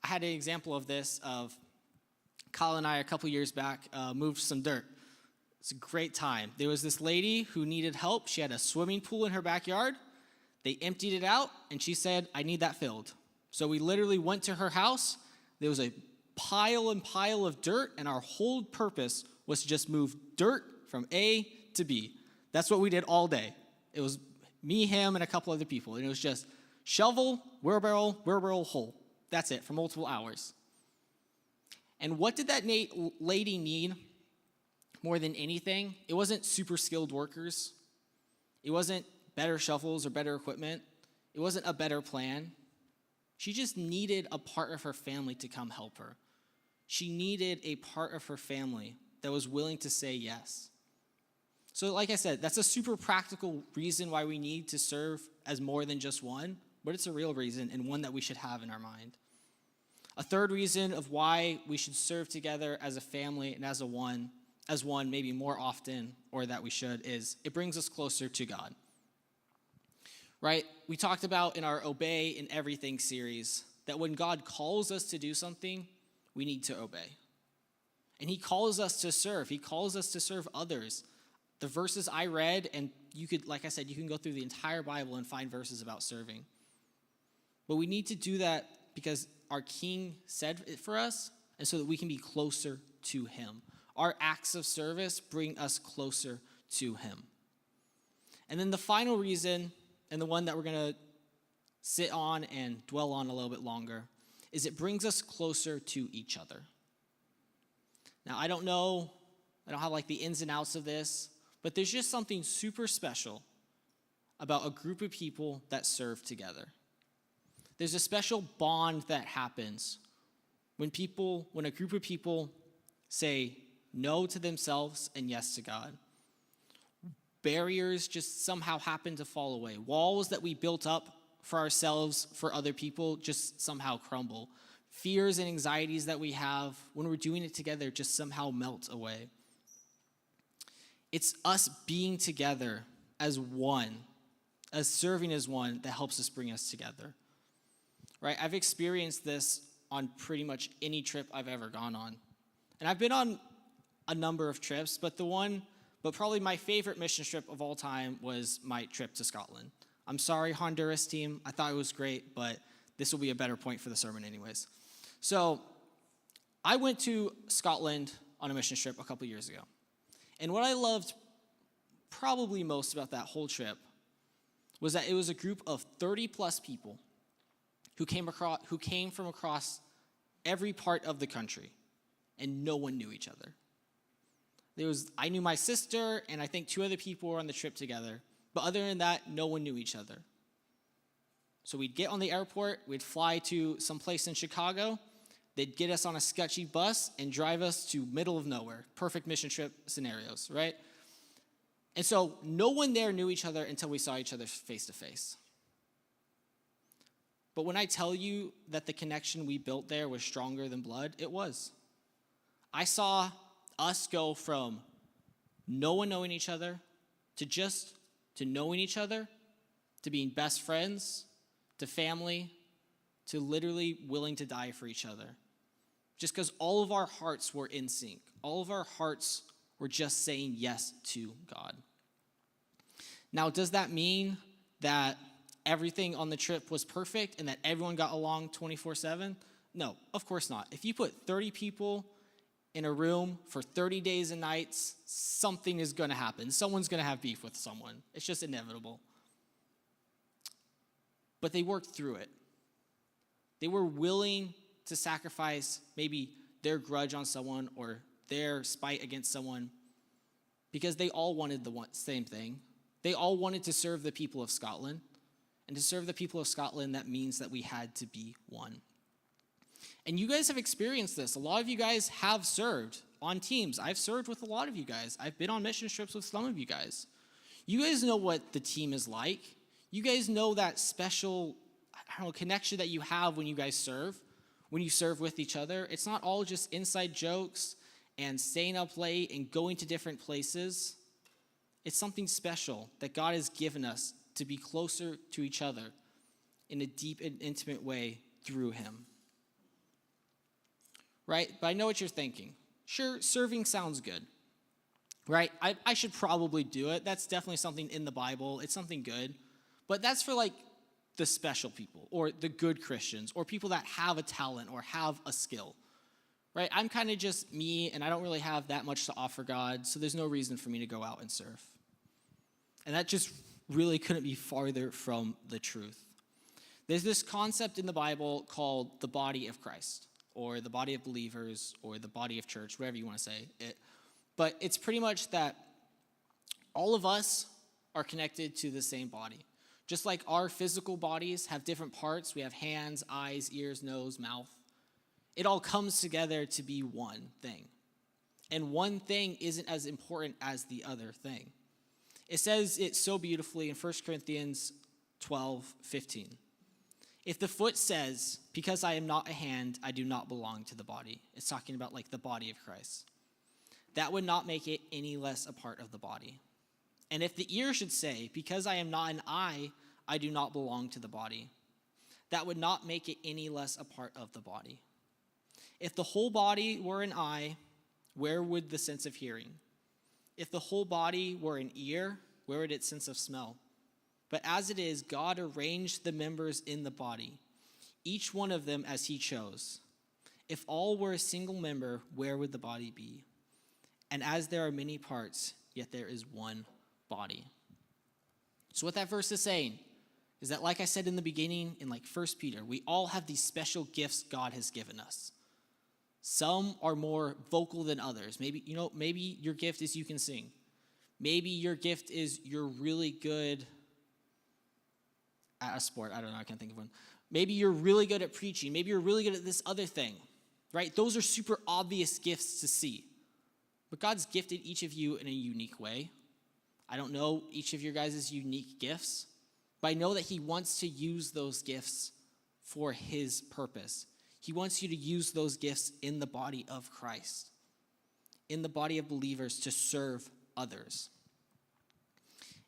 I had an example of this of Kyle and I a couple years back moved some dirt. It's a great time. There was this lady who needed help. She had a swimming pool in her backyard. They emptied it out, and she said, I need that filled. So we literally went to her house. There was a pile and pile of dirt, and our whole purpose was to just move dirt from A to B. That's what we did all day. It was me, him, and a couple other people. And it was just shovel, wheelbarrow, hole. That's it for multiple hours. And what did that lady need more than anything? It wasn't super skilled workers. It wasn't better shovels or better equipment. It wasn't a better plan. She just needed a part of her family to come help her. She needed a part of her family that was willing to say yes. So like I said, that's a super practical reason why we need to serve as more than just one, but it's a real reason and one that we should have in our mind. A third reason of why we should serve together as a family and as one maybe more often, or that we should, is it brings us closer to God. Right? We talked about in our Obey in Everything series that when God calls us to do something, we need to obey. And he calls us to serve. He calls us to serve others. The verses I read, and you could, like I said, you can go through the entire Bible and find verses about serving. But we need to do that because our King said it for us, and so that we can be closer to him. Our acts of service bring us closer to him. And then the final reason, and the one that we're going to sit on and dwell on a little bit longer, is it brings us closer to each other. Now, I don't have like the ins and outs of this, but there's just something super special about a group of people that serve together. There's a special bond that happens when a group of people say no to themselves and yes to God. Barriers just somehow happen to fall away. Walls that we built up for ourselves, for other people, just somehow crumble. Fears and anxieties that we have, when we're doing it together, just somehow melt away. It's us being together as one, as serving as one, that helps us bring us together. Right? I've experienced this on pretty much any trip I've ever gone on. And I've been on a number of trips, but probably my favorite mission trip of all time was my trip to Scotland. I'm sorry, Honduras team. I thought it was great, but this will be a better point for the sermon anyways. So I went to Scotland on a mission trip a couple years ago. And what I loved probably most about that whole trip was that it was a group of 30 plus people who came from across every part of the country, and no one knew each other. I knew my sister, and I think 2 other people were on the trip together. But other than that, no one knew each other. So we'd get on the airport, we'd fly to some place in Chicago, they'd get us on a sketchy bus and drive us to middle of nowhere. Perfect mission trip scenarios, right? And so no one there knew each other until we saw each other face to face. But when I tell you that the connection we built there was stronger than blood, it was. I saw us go from no one knowing each other to knowing each other, to being best friends, to family, to literally willing to die for each other. Just because all of our hearts were in sync. All of our hearts were just saying yes to God. Now, does that mean that everything on the trip was perfect and that everyone got along 24/7? No, of course not. If you put 30 people in a room for 30 days and nights, something is going to happen. Someone's going to have beef with someone. It's just inevitable. But they worked through it. They were willing to sacrifice maybe their grudge on someone or their spite against someone because they all wanted the same thing. They all wanted to serve the people of Scotland. And to serve the people of Scotland, that means that we had to be one. And you guys have experienced this. A lot of you guys have served on teams. I've served with a lot of you guys. I've been on mission trips with some of you guys. You guys know what the team is like. You guys know that special, connection that you have when you guys serve, when you serve with each other. It's not all just inside jokes and staying up late and going to different places. It's something special that God has given us to be closer to each other in a deep and intimate way through him. Right? But I know what you're thinking. Sure, serving sounds good. Right? I should probably do it. That's definitely something in the Bible. It's something good. But that's for like the special people or the good Christians or people that have a talent or have a skill. Right? I'm kind of just me and I don't really have that much to offer God, so there's no reason for me to go out and serve. And that just really couldn't be farther from the truth. There's this concept in the Bible called the body of Christ, or the body of believers, or the body of church, whatever you want to say it. But it's pretty much that all of us are connected to the same body. Just like our physical bodies have different parts, we have hands, eyes, ears, nose, mouth. It all comes together to be one thing. And one thing isn't as important as the other thing. It says it so beautifully in 1 Corinthians 12:15. If the foot says, because I am not a hand, I do not belong to the body. It's talking about like the body of Christ. That would not make it any less a part of the body. And if the ear should say, because I am not an eye, I do not belong to the body. That would not make it any less a part of the body. If the whole body were an eye, where would the sense of hearing? If the whole body were an ear, where would its sense of smell? But as it is, God arranged the members in the body, each one of them as he chose. If all were a single member, where would the body be? And as there are many parts, yet there is one body. So what that verse is saying is that, like I said in the beginning, in like 1 Peter, we all have these special gifts God has given us. Some are more vocal than others. Maybe your gift is you can sing. Maybe your gift is you're really good at a sport. I don't know, I can't think of one. Maybe you're really good at preaching. Maybe you're really good at this other thing, right? Those are super obvious gifts to see. But God's gifted each of you in a unique way. I don't know each of your guys' unique gifts, but I know that he wants to use those gifts for his purpose. He wants you to use those gifts in the body of Christ, in the body of believers, to serve others.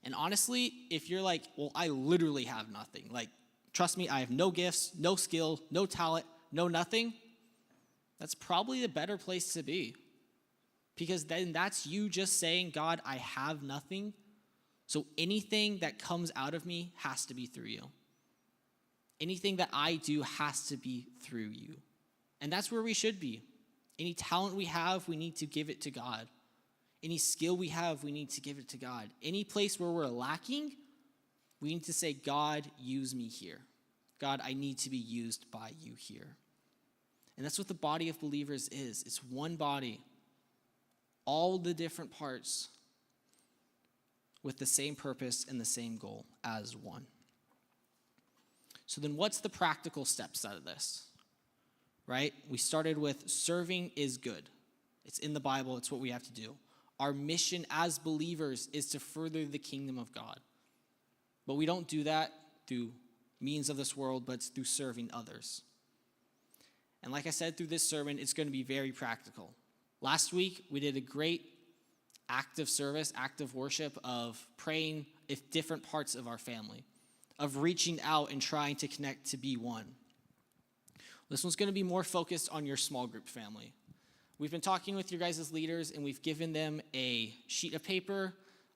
And honestly, if you're like, well, I literally have nothing. Like, trust me, I have no gifts, no skill, no talent, no nothing. That's probably the better place to be. Because then that's you just saying, God, I have nothing. So anything that comes out of me has to be through you. Anything that I do has to be through you. And that's where we should be. Any talent we have, we need to give it to God. Any skill we have, we need to give it to God. Any place where we're lacking, we need to say, God, use me here. God, I need to be used by you here. And that's what the body of believers is. It's one body. All the different parts with the same purpose and the same goal as one. So then what's the practical steps out of this? Right? We started with serving is good. It's in the Bible. It's what we have to do. Our mission as believers is to further the kingdom of God. But we don't do that through means of this world, but it's through serving others. And like I said, through this sermon, it's going to be very practical. Last week, we did a great act of service, act of worship, of praying with different parts of our family, of reaching out and trying to connect to be one. This one's going to be more focused on your small group family. We've been talking with your guys' leaders, and we've given them a sheet of paper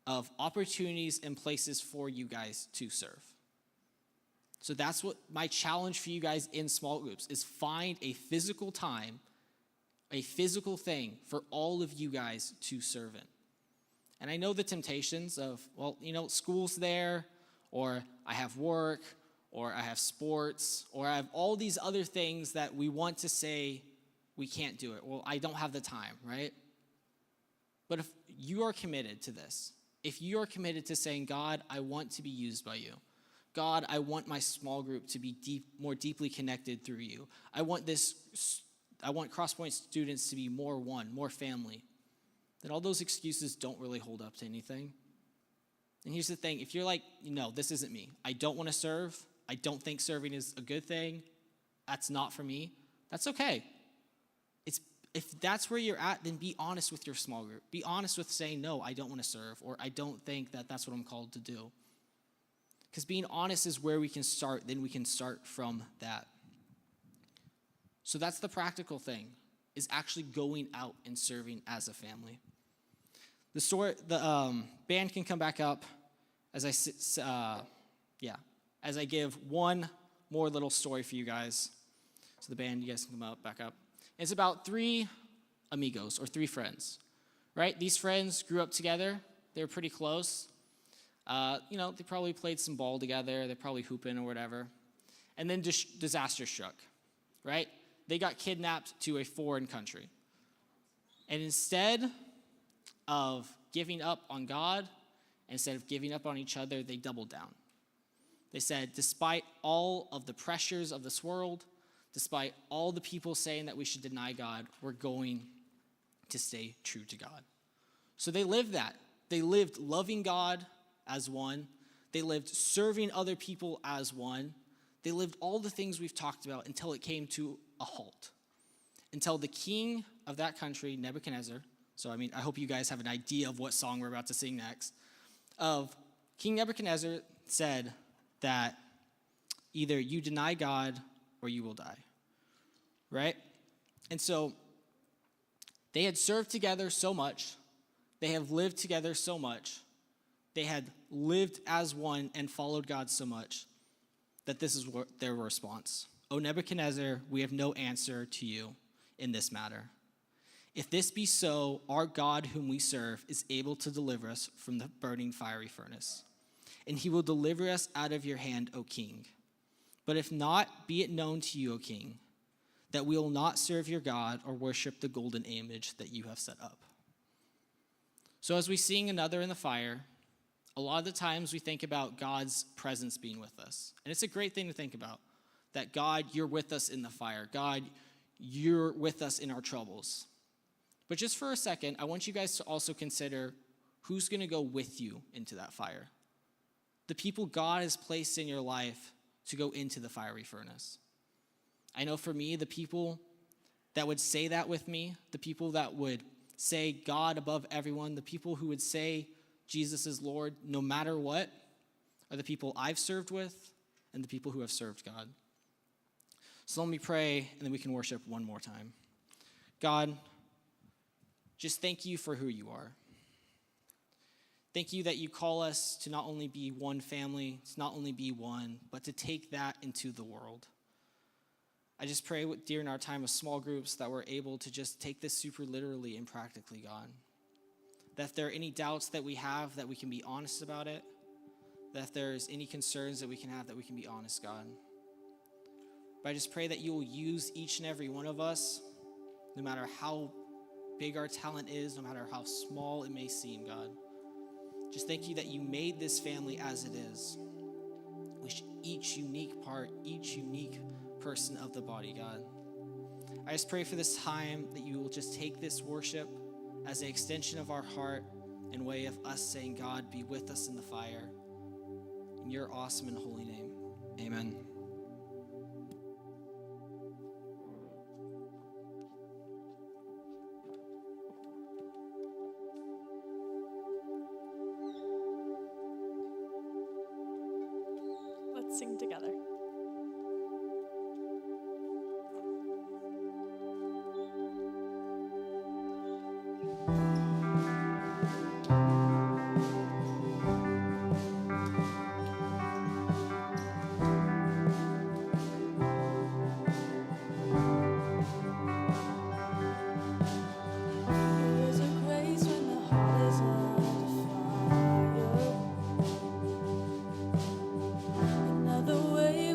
of opportunities and places for you guys to serve. So that's what my challenge for you guys in small groups is: find a physical time, a physical thing for all of you guys to serve in. And I know the temptations of, well, school's there, or I have work, or I have sports, or I have all these other things that we want to say we can't do it. Well, I don't have the time, right? But if you are committed to this, if you are committed to saying, God, I want to be used by you. God, I want my small group to be more deeply connected through you. I want CrossPoint students to be more one, more family. Then all those excuses don't really hold up to anything. And here's the thing. If you're like, no, this isn't me. I don't want to serve. I don't think serving is a good thing. That's not for me. That's okay. If that's where you're at, then be honest with your small group. Be honest with saying, no, I don't want to serve, or I don't think that that's what I'm called to do. Because being honest is where we can start. Then we can start from that. So that's the practical thing, is actually going out and serving as a family. The band can come back up as I give one more little story for you guys. So the band, you guys can come back up. It's about 3 amigos, or 3 friends, right? These friends grew up together. They were pretty close. They probably played some ball together. They're probably hooping or whatever. And then disaster struck, right? They got kidnapped to a foreign country. And instead of giving up on God, instead of giving up on each other, they doubled down. They said, despite all of the pressures of this world, despite all the people saying that we should deny God, we're going to stay true to God. So they lived that. They lived loving God as one. They lived serving other people as one. They lived all the things we've talked about until it came to a halt. Until the king of that country, Nebuchadnezzar, I hope you guys have an idea of what song we're about to sing next, of King Nebuchadnezzar said that either you deny God or you will die, right? And so they had served together so much. They have lived together so much. They had lived as one and followed God so much that this is their response. O Nebuchadnezzar, we have no answer to you in this matter. If this be so, our God whom we serve is able to deliver us from the burning fiery furnace, and he will deliver us out of your hand, O king. But if not, be it known to you, O king, that we will not serve your God or worship the golden image that you have set up. So as we sing Another in the Fire, a lot of the times we think about God's presence being with us. And it's a great thing to think about, that God, you're with us in the fire. God, you're with us in our troubles. But just for a second, I want you guys to also consider who's going to go with you into that fire. The people God has placed in your life to go into the fiery furnace. I know for me, the people that would say that with me, the people that would say God above everyone, the people who would say Jesus is Lord no matter what, are the people I've served with and the people who have served God. So let me pray, and then we can worship one more time. God, just thank you for who you are. Thank you that you call us to not only be one family, to not only be one, but to take that into the world. I just pray during our time of small groups that we're able to just take this super literally and practically, God. That if there are any doubts that we have, that we can be honest about it. That if there's any concerns that we can have, that we can be honest, God. But I just pray that you will use each and every one of us, no matter how big our talent is, no matter how small it may seem, God. Just thank you that you made this family as it is. With each unique part, each unique person of the body, God. I just pray for this time that you will just take this worship as an extension of our heart and way of us saying, God, be with us in the fire. In your awesome and holy name, amen. Let's sing together. There's a grace when the heart is under fire. Another way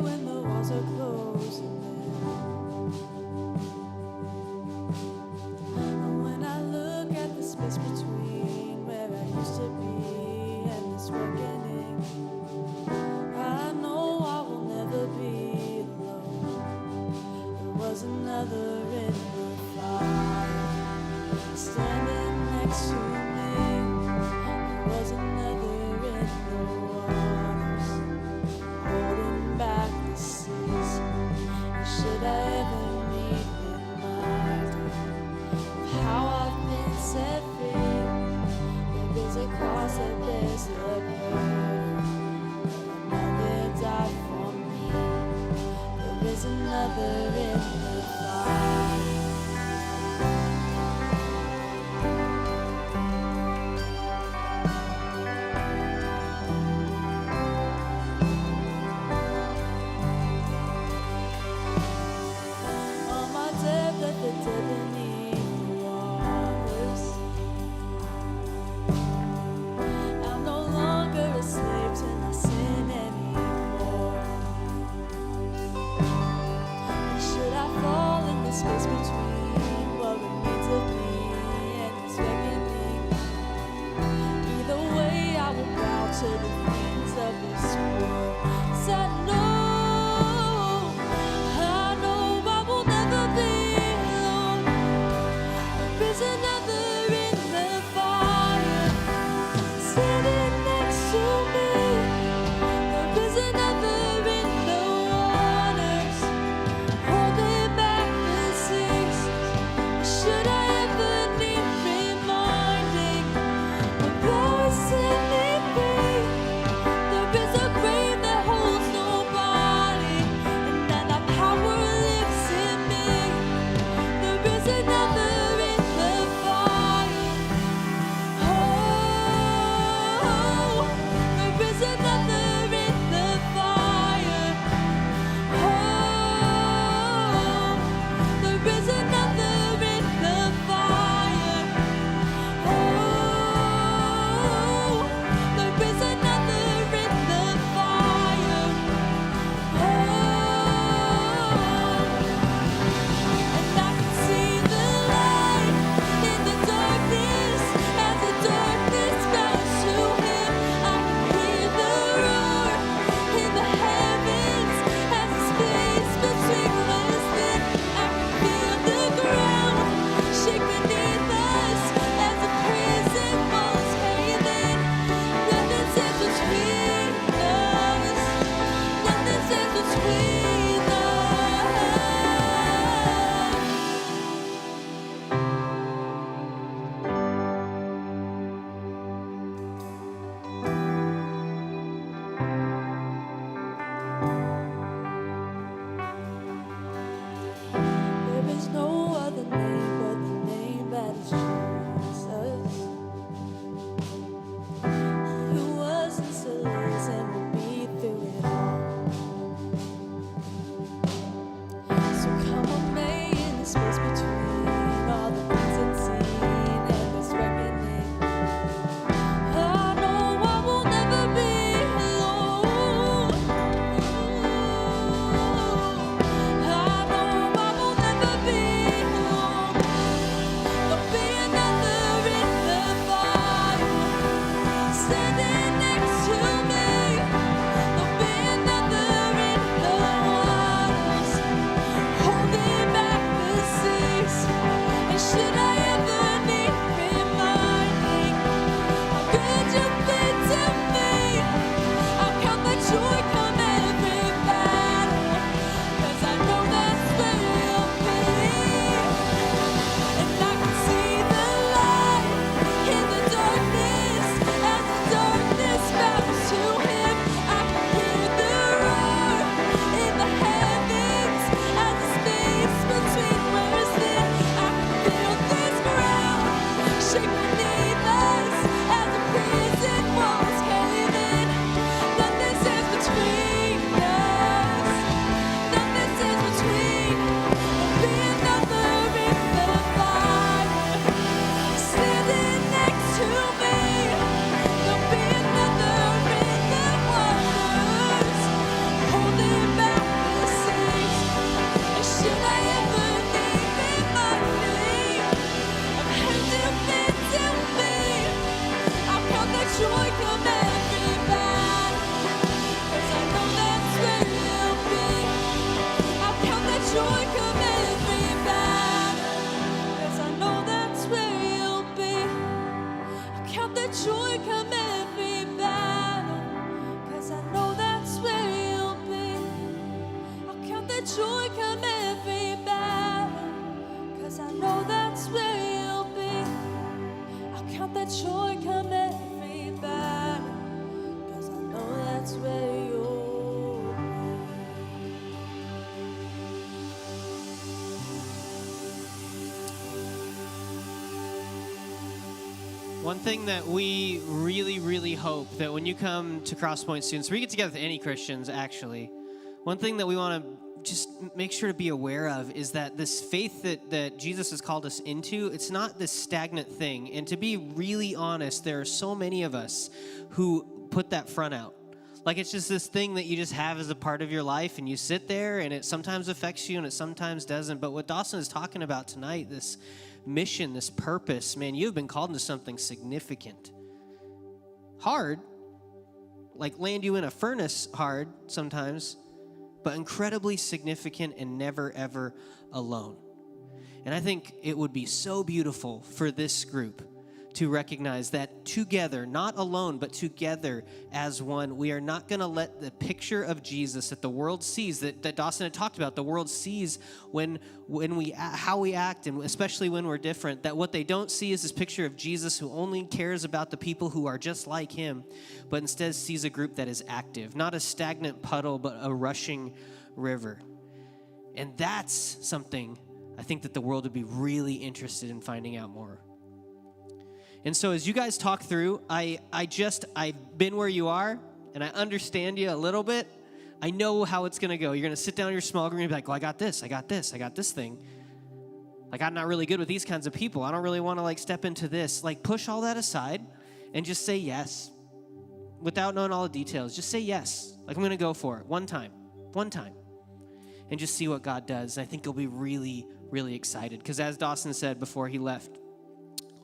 joy come every battle, 'cause I know that's where you'll be. I'll count that joy come every battle, 'cause I know that's where you'll be. One thing that we really, really hope that when you come to CrossPoint students, we get together with any Christians actually, one thing that we want to just make sure to be aware of is that this faith that Jesus has called us into, it's not this stagnant thing. And to be really honest, there are so many of us who put that front out. Like it's just this thing that you just have as a part of your life and you sit there and it sometimes affects you and it sometimes doesn't. But what Dawson is talking about tonight, this mission, this purpose, man, you've been called into something significant. Hard, like land you in a furnace hard sometimes, but incredibly significant and never ever alone. And I think it would be so beautiful for this group to recognize that together, not alone, but together as one, we are not going to let the picture of Jesus that the world sees, that Dawson had talked about, the world sees when we how we act, and especially when we're different, that what they don't see is this picture of Jesus who only cares about the people who are just like him, but instead sees a group that is active, not a stagnant puddle, but a rushing river. And that's something I think that the world would be really interested in finding out more. And so as you guys talk through, I've been where you are, and I understand you a little bit. I know how it's going to go. You're going to sit down in your small group and be like, well, I got this thing. Like, I'm not really good with these kinds of people. I don't really want to, like, step into this. Like, push all that aside and just say yes. Without knowing all the details, just say yes. Like, I'm going to go for it one time. And just see what God does. And I think you'll be really, really excited. Because as Dawson said before he left,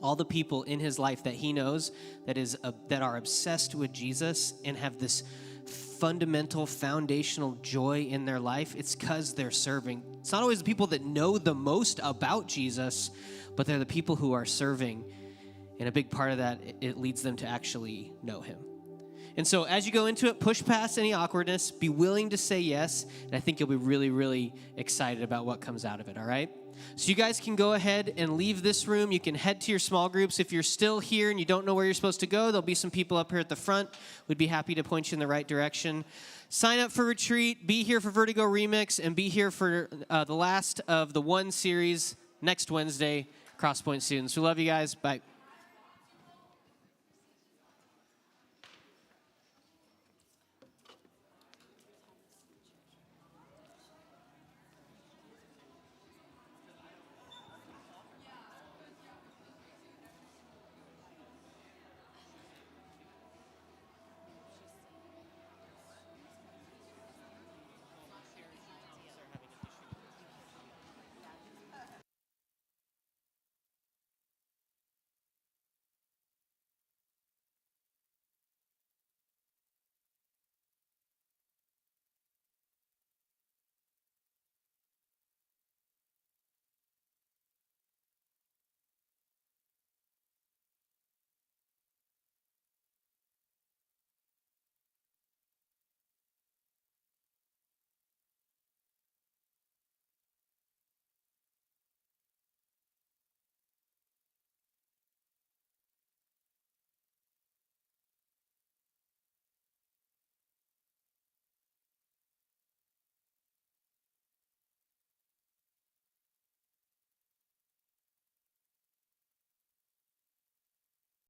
all the people in his life that he knows that are obsessed with Jesus and have this fundamental, foundational joy in their life, it's because they're serving. It's not always the people that know the most about Jesus, but they're the people who are serving. And a big part of that, it leads them to actually know him. And so as you go into it, push past any awkwardness, be willing to say yes, and I think you'll be really, really excited about what comes out of it, all right? So you guys can go ahead and leave this room. You can head to your small groups. If you're still here and you don't know where you're supposed to go, there'll be some people up here at the front. We'd be happy to point you in the right direction. Sign up for retreat, be here for Vertigo Remix, and be here for the last of the one series next Wednesday, CrossPoint students. We love you guys. Bye.